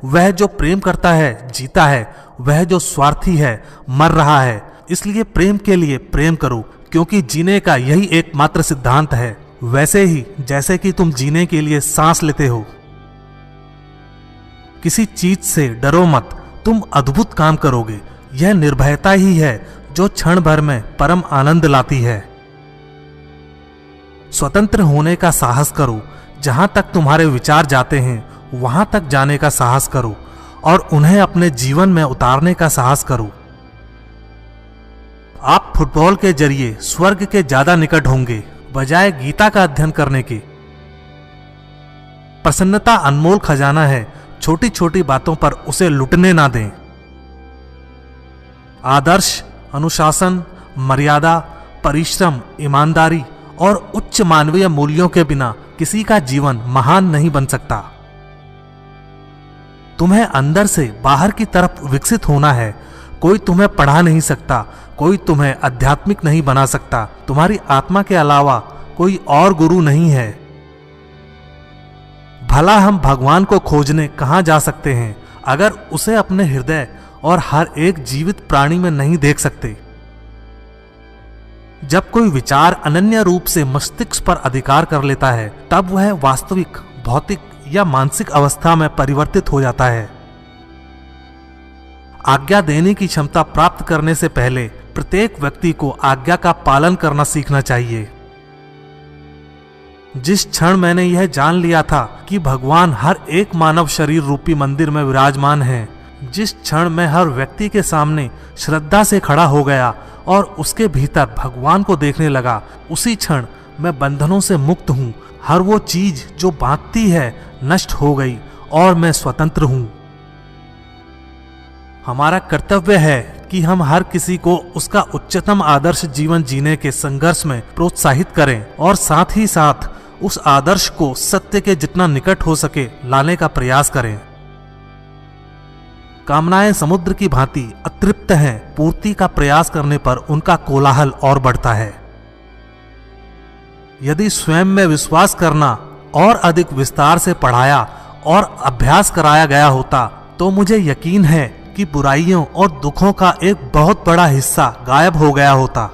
वह जो प्रेम करता है जीता है, वह जो स्वार्थी है मर रहा है। इसलिए प्रेम के लिए प्रेम करो, क्योंकि जीने का यही एकमात्र सिद्धांत है। वैसे ही जैसे कि तुम जीने के लिए सांस लेते हो। किसी चीज से डरो मत, तुम अद्भुत काम करोगे। यह निर्भयता ही है जो क्षण भर में परम आनंद लाती है। स्वतंत्र होने का साहस करो। जहां तक तुम्हारे विचार जाते हैं वहां तक जाने का साहस करो और उन्हें अपने जीवन में उतारने का साहस करो। आप फुटबॉल के जरिए स्वर्ग के ज्यादा निकट होंगे बजाय गीता का अध्ययन करने के। प्रसन्नता अनमोल खजाना है, छोटी छोटी बातों पर उसे लुटने ना दें। आदर्श, अनुशासन, मर्यादा, परिश्रम, ईमानदारी और उच्च मानवीय मूल्यों के बिना किसी का जीवन महान नहीं बन सकता। तुम्हें अंदर से बाहर की तरफ विकसित होना है। कोई तुम्हें पढ़ा नहीं सकता, कोई तुम्हें आध्यात्मिक नहीं बना सकता। तुम्हारी आत्मा के अलावा कोई और गुरु नहीं है। भला हम भगवान को खोजने कहां जा सकते हैं अगर उसे अपने हृदय और हर एक जीवित प्राणी में नहीं देख सकते। जब कोई विचार अनन्य रूप से मस्तिष्क पर अधिकार कर लेता है तब वह वास्तविक भौतिक या मानसिक अवस्था में परिवर्तित हो जाता है। आज्ञा देने की क्षमता प्राप्त करने से पहले प्रत्येक व्यक्ति को आज्ञा का पालन करना सीखना चाहिए। जिस क्षण मैंने यह जान लिया था कि भगवान हर एक मानव शरीर रूपी मंदिर में विराजमान है, जिस क्षण मैं हर व्यक्ति के सामने श्रद्धा से खड़ा हो गया और उसके भीतर भगवान को देखने लगा, उसी क्षण मैं बंधनों से मुक्त हूं। हर वो चीज जो बांधती है नष्ट हो गई और मैं स्वतंत्र हूं। हमारा कर्तव्य है कि हम हर किसी को उसका उच्चतम आदर्श जीवन जीने के संघर्ष में प्रोत्साहित करें और साथ ही साथ उस आदर्श को सत्य के जितना निकट हो सके लाने का प्रयास करें। कामनाएं समुद्र की भांति अतृप्त हैं, पूर्ति का प्रयास करने पर उनका कोलाहल और बढ़ता है। यदि स्वयं में विश्वास करना और अधिक विस्तार से पढ़ाया और अभ्यास कराया गया होता तो मुझे यकीन है कि बुराइयों और दुखों का एक बहुत बड़ा हिस्सा गायब हो गया होता।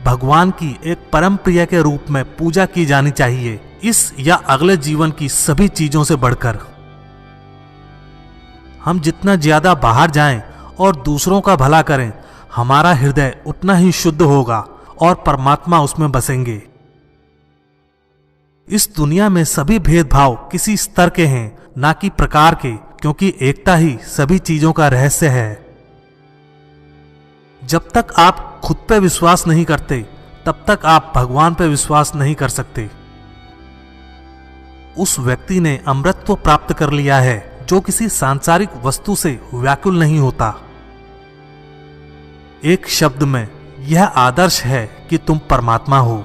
भगवान की एक परम प्रिय के रूप में पूजा की जानी चाहिए, इस या अगले जीवन की सभी चीजों से बढ़कर। हम जितना ज्यादा बाहर जाएं और दूसरों का भला करें, हमारा हृदय उतना ही शुद्ध होगा और परमात्मा उसमें बसेंगे। इस दुनिया में सभी भेदभाव किसी स्तर के हैं, ना कि प्रकार के, क्योंकि एकता ही सभी चीजों का रहस्य है। जब तक आप खुद पे विश्वास नहीं करते तब तक आप भगवान पे विश्वास नहीं कर सकते। उस व्यक्ति ने अमृतत्व प्राप्त कर लिया है जो किसी सांसारिक वस्तु से व्याकुल नहीं होता। एक शब्द में यह आदर्श है कि तुम परमात्मा हो।